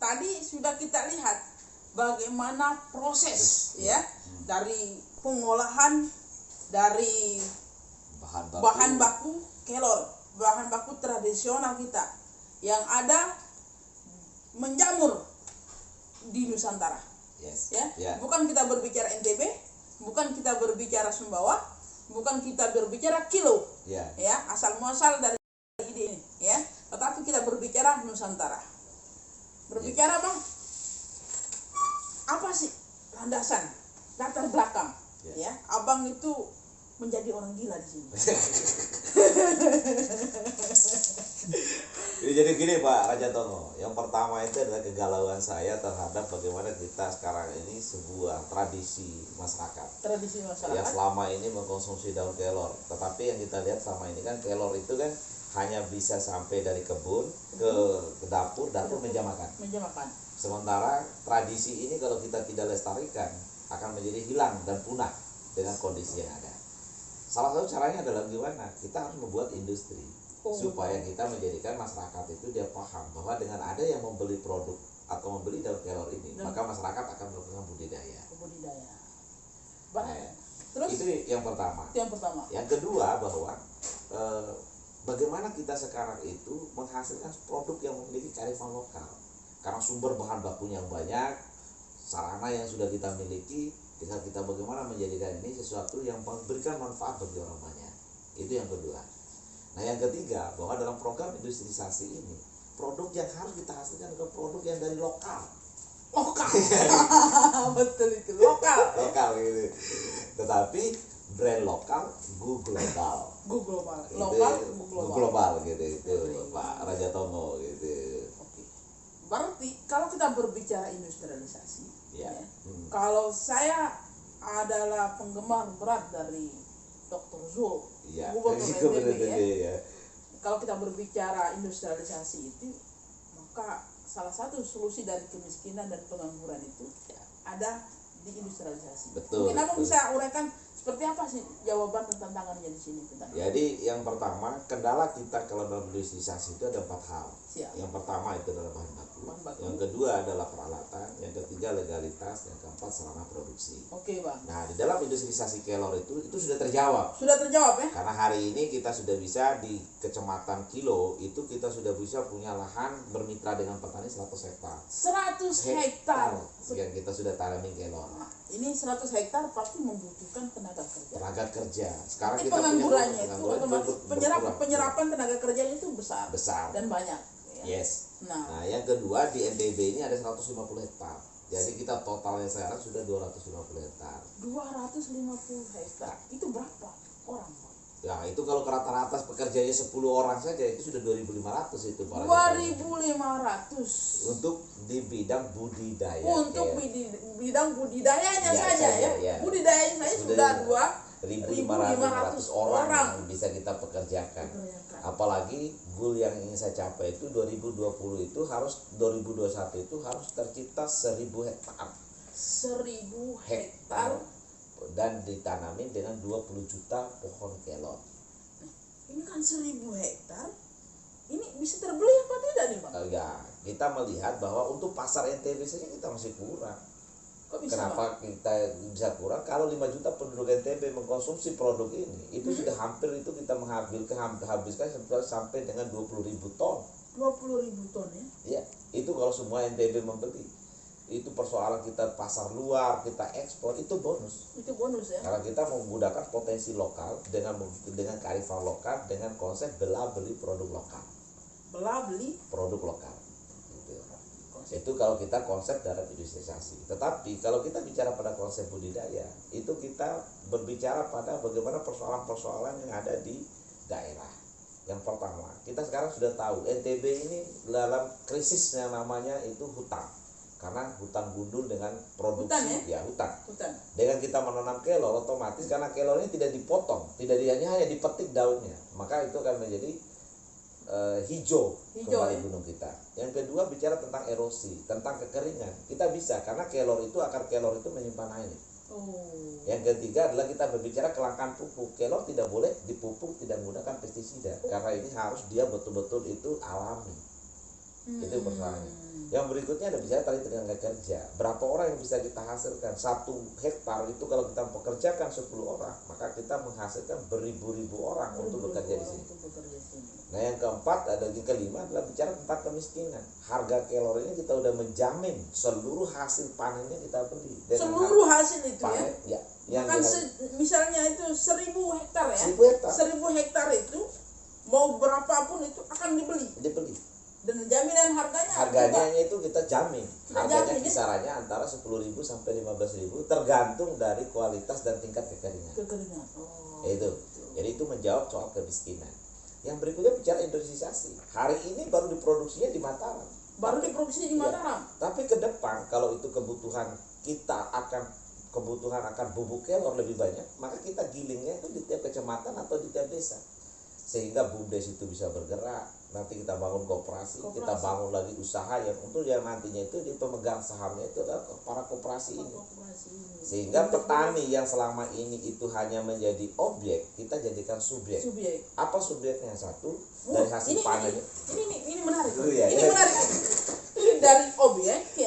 Tadi sudah kita lihat bagaimana proses ya dari pengolahan dari bahan baku kelor, bahan baku tradisional kita yang ada menjamur di Nusantara. Bukan kita berbicara NTB, bukan kita berbicara Sumbawa, bukan kita berbicara kilo, asal muasal dari ide ini, tetapi kita berbicara Nusantara. Berbicara bang, apa sih landasan, latar belakang, abang itu menjadi orang gila di sini. Jadi gini Pak Raja Tongo, yang pertama itu adalah kegalauan saya terhadap bagaimana kita sekarang ini sebuah tradisi masyarakat yang selama ini mengkonsumsi daun kelor. Tetapi yang kita lihat selama ini kan kelor itu kan hanya bisa sampai dari kebun ke dapur menjamakan. Sementara tradisi ini kalau kita tidak lestarikan akan menjadi hilang dan punah dengan kondisi yang ada. Salah satu caranya adalah gimana? Kita harus membuat industri supaya kita menjadikan masyarakat itu dia paham bahwa dengan ada yang membeli produk atau membeli daun kelor ini, maka masyarakat akan melakukan budidaya. Terus itu yang pertama. Yang kedua bahwa bagaimana kita sekarang itu menghasilkan produk yang memiliki kearifan lokal. Karena sumber bahan bakunya yang banyak, sarana yang sudah kita miliki, tinggal kita bagaimana menjadikan ini sesuatu yang memberikan manfaat bagi orang banyak. Itu yang kedua. Nah yang ketiga, bahwa dalam program industrialisasi ini, produk yang harus kita hasilkan adalah produk yang dari lokal. Betul itu, lokal gitu. Tetapi brand lokal, go global. Lokal, go global gitu itu Pak Raja Tongo gitu. Berarti kalau kita berbicara industrialisasi, kalau saya adalah penggemar berat dari Dr. Zul, Gubernur NTB, kalau kita berbicara industrialisasi itu, maka salah satu solusi dari kemiskinan dan pengangguran itu ada di industrialisasi. Mungkin abang bisa uraikan seperti apa sih jawaban dan tantangannya di sini? Jadi yang pertama, kendala kita kalau dalam industrialisasi itu ada 4 hal. Yang pertama itu adalah bahan baku. Yang kedua adalah peralatan, yang ketiga legalitas, yang keempat sarana produksi. Nah di dalam industrialisasi kelor itu sudah terjawab. Karena hari ini kita sudah bisa di kecamatan Kilo itu kita sudah bisa punya lahan bermitra dengan petani 100 hektar. 100 hektar yang kita sudah tanami kelor. Ini 100 hektar pasti membutuhkan tenaga kerja. Sekarang kita penganggurannya itu otomatis penyerapan tenaga kerjanya itu besar dan banyak. Nah yang kedua di NTB ini ada 150 hektar. Jadi kita totalnya sekarang sudah 250 hektar. 250 hektar itu berapa orang? Ya itu kalau rata-rata pekerjanya 10 orang saja itu sudah 2.500 itu Pak. 2.500 untuk di bidang budidaya. Untuk bidang budidayanya saja ya. Budidayanya saja sudah 2.500 orang yang bisa kita pekerjakan. Apalagi goal yang ingin saya capai itu 2020 itu harus 2021 itu harus tercipta 1.000 hektar. 1.000 hektar dan ditanami dengan 20 juta pohon kelor. Ini kan 1.000 hektar. Ini bisa terbeli apa tidak nih Pak? Kita melihat bahwa untuk pasar NTB saja kita masih kurang. Kenapa kita bisa kurang? Kalau 5 juta penduduk NTB mengkonsumsi produk ini, itu sudah hampir itu kita habiskan sampai dengan 20.000 ton. 20.000 ton ya? Ya, itu kalau semua NTB membeli. Itu persoalan kita pasar luar, kita ekspor, itu bonus. Itu bonus ya? Karena kita menggunakan potensi lokal dengan kearifan lokal dengan konsep bela beli produk lokal. Bela beli produk lokal. Itu kalau kita konsep dalam industrialisasi. Tetapi kalau kita bicara pada konsep budidaya, itu kita berbicara pada bagaimana persoalan-persoalan yang ada di daerah. Yang pertama, kita sekarang sudah tahu NTB ini dalam krisis yang namanya itu hutan. Karena hutan gundul dengan produksi hutan. Dengan kita menanam kelor, otomatis karena kelor ini tidak dipotong, hanya dipetik daunnya, maka itu akan menjadi hijau kembali gunung kita. Yang kedua bicara tentang erosi, tentang kekeringan. Kita bisa karena akar kelor itu menyimpan air. Yang ketiga adalah kita berbicara kelangkaan pupuk. Kelor tidak boleh dipupuk tidak menggunakan pestisida karena ini harus dia betul-betul itu alami. Itu persoalannya. Yang berikutnya ada bicara tadi tenaga kerja. Berapa orang yang bisa kita hasilkan? 1 hektar itu kalau kita pekerjakan 10 orang, maka kita menghasilkan beribu-ribu orang untuk bekerja di sini. Nah, yang keempat kelima adalah bicara tentang kemiskinan. Harga kelor ini kita udah menjamin seluruh hasil panennya kita beli. Seluruh hasil itu panen, ya. Misalnya itu 1000 hektar ya. 1000 hektar itu mau berapapun itu akan dibeli. Dan jaminan harganya itu kita jamin. Harganya kisarannya antara 10.000 sampai 15.000 tergantung dari kualitas dan tingkat kekeringan. Itu. Jadi itu menjawab soal kemiskinan. Yang berikutnya bicara industrialisasi. Hari ini baru diproduksinya di Mataram. Tapi ke depan kalau itu kebutuhan akan bubuk kelor lebih banyak, maka kita gilingnya itu di tiap kecamatan atau di tiap desa. Sehingga BUMDes itu bisa bergerak. Nanti kita bangun koperasi, kita bangun lagi usaha yang untuk yang nantinya itu di pemegang sahamnya itu adalah para koperasi ini. Sehingga petani yang selama ini itu hanya menjadi objek, kita jadikan subjek. Apa subjeknya? Satu, dari hasil panen. Ini menarik. Menarik. Ini dari objek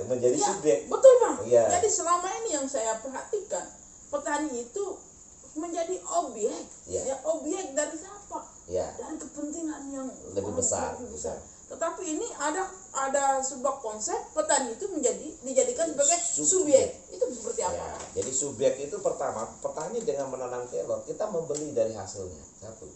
menjadi subjek. Betul, Bang. Jadi selama ini yang saya perhatikan, petani itu menjadi objek. Objek dari siapa? Dari kepentingan yang lebih besar. Tetapi ini ada sebuah konsep petani itu dijadikan sebagai subjek. Itu seperti apa? Jadi subjek itu pertama, petani dengan menanam kelor, kita membeli dari hasilnya. Satu.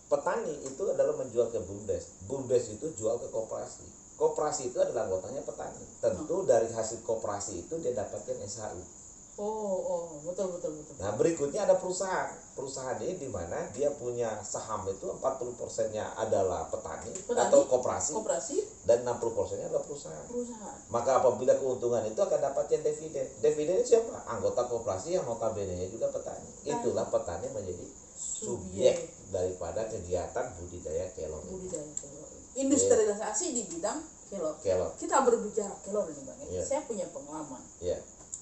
Petani itu adalah menjual ke BUMDes. BUMDes itu jual ke koperasi. Koperasi itu adalah anggotanya petani. Tentu dari hasil koperasi itu dia dapatkan SHU. Betul. Nah, berikutnya ada perusahaan. Perusahaan ini di mana dia punya saham itu 40%-nya adalah petani atau koperasi dan 60%-nya adalah perusahaan. Maka apabila keuntungan itu akan dapatkan dividen. Dividen siapa? Anggota koperasi yang notabene juga petani. Itulah petani menjadi subjek daripada kegiatan budidaya kelor. Industrialisasi di bidang kelor. Kita berbicara kelor ini, Bang. Saya punya pengalaman.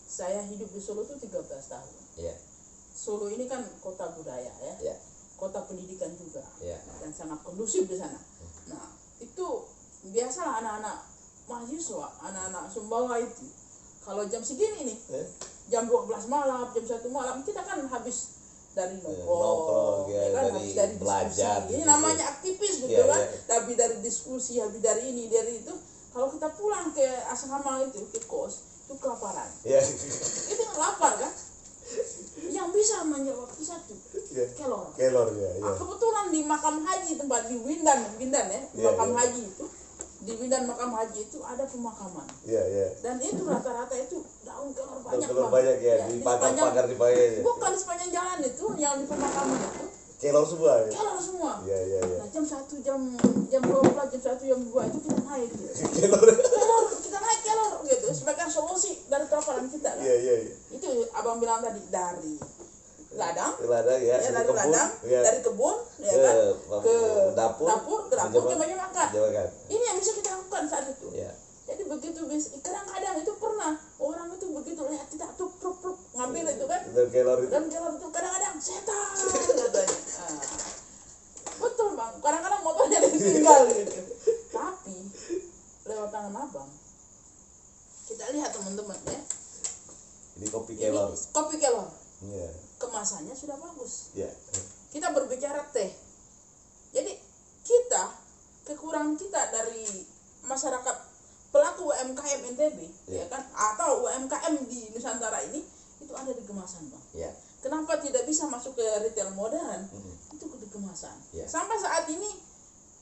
Saya hidup di Solo itu 13 tahun. Solo ini kan kota budaya ya. Kota pendidikan juga. Dan sangat kondusif di sana. Nah, itu biasalah anak-anak mahasiswa, anak-anak Sumbawa itu kalau jam segini nih, jam 12 malam, jam 1 malam, kita kan habis dari nongkrong, habis dari belajar. Ini namanya aktivis gitu kan. Habis dari diskusi, habis dari ini, dari itu. Kalau kita pulang ke asrama itu, ke kos, itu kelaparan. Itu kan lapar kan? Yang bisa menjawab itu satu, kelor. Kebetulan di makam haji tempat di Windan ya, makam haji itu, di Windan makam haji itu ada pemakaman. Dan itu rata-rata itu daun kelor banyak banget. Di pagar-pagar di bawah. Bukan di sepanjang jalan itu, yang di pemakaman itu. Kelor semua. Nah, jam 1, jam 12, jam 1, jam 2 itu kita naik gitu. Kita naik kelor gitu sebagai solusi dari kelaparan kita kan. Itu Abang bilang tadi dari ladang ya, dari kebun ya kan, ke dapur ke meja makan. Ini yang bisa kita lakukan saat itu. Jadi begitu kadang-kadang itu pernah orang itu begitu lihat kita tuh ngambil itu kan, dan kelor itu kadang-kadang setan katanya. Betul, Bang, kadang-kadang motornya ditinggal gitu. Tapi lewat tangan Abang kita lihat teman-teman ya, ini kopi kelor. Kemasannya sudah bagus. Kita berbicara teh. Jadi kekurangan kita dari masyarakat pelaku UMKM NTB ya kan, atau UMKM di Nusantara ini itu ada di kemasan, Bang. Kenapa tidak bisa masuk ke retail modern? Itu di kemasan. Sampai saat ini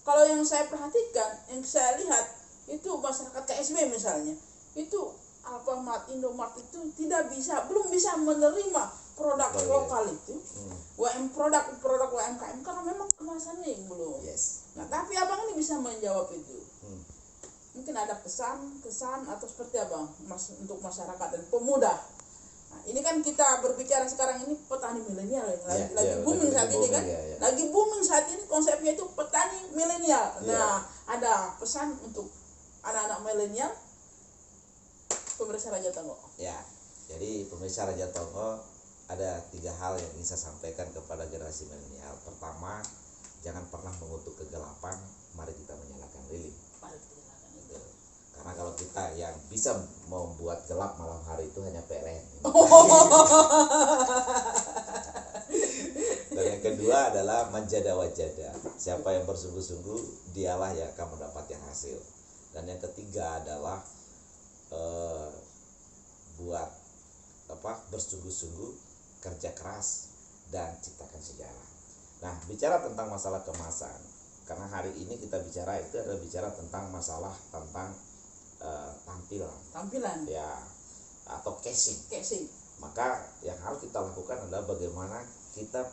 kalau yang saya perhatikan, yang saya lihat itu masyarakat KSB misalnya, itu Alfamart, Indomart itu belum bisa menerima produk lokal itu, produk UMKM karena memang kemasannya yang belum. Nah, tapi Abang ini bisa menjawab itu. Mungkin ada kesan atau seperti apa untuk masyarakat dan pemuda. Nah, ini kan kita berbicara sekarang ini petani milenial lagi booming saat ini kan. Lagi booming saat ini konsepnya itu petani milenial. Nah, ada pesan untuk anak-anak milenial pemirsa Raja Tanggo. Jadi pemirsa Raja Tongo, ada 3 hal yang ingin saya sampaikan kepada generasi milenial. Pertama, jangan pernah mengutuk kegelapan, mari kita menyalakan lilin. Karena kalau kita yang bisa membuat gelap malam hari itu hanya PLN. Dan yang kedua adalah manjada wajada. Siapa yang bersungguh-sungguh, dialah yang akan mendapat yang hasil. Dan yang ketiga adalah bersungguh-sungguh, kerja keras, dan ciptakan sejarah. Nah, bicara tentang masalah kemasan, karena hari ini kita bicara itu adalah bicara tentang masalah tentang tampilan ya, atau casing. Maka yang harus kita lakukan adalah bagaimana kita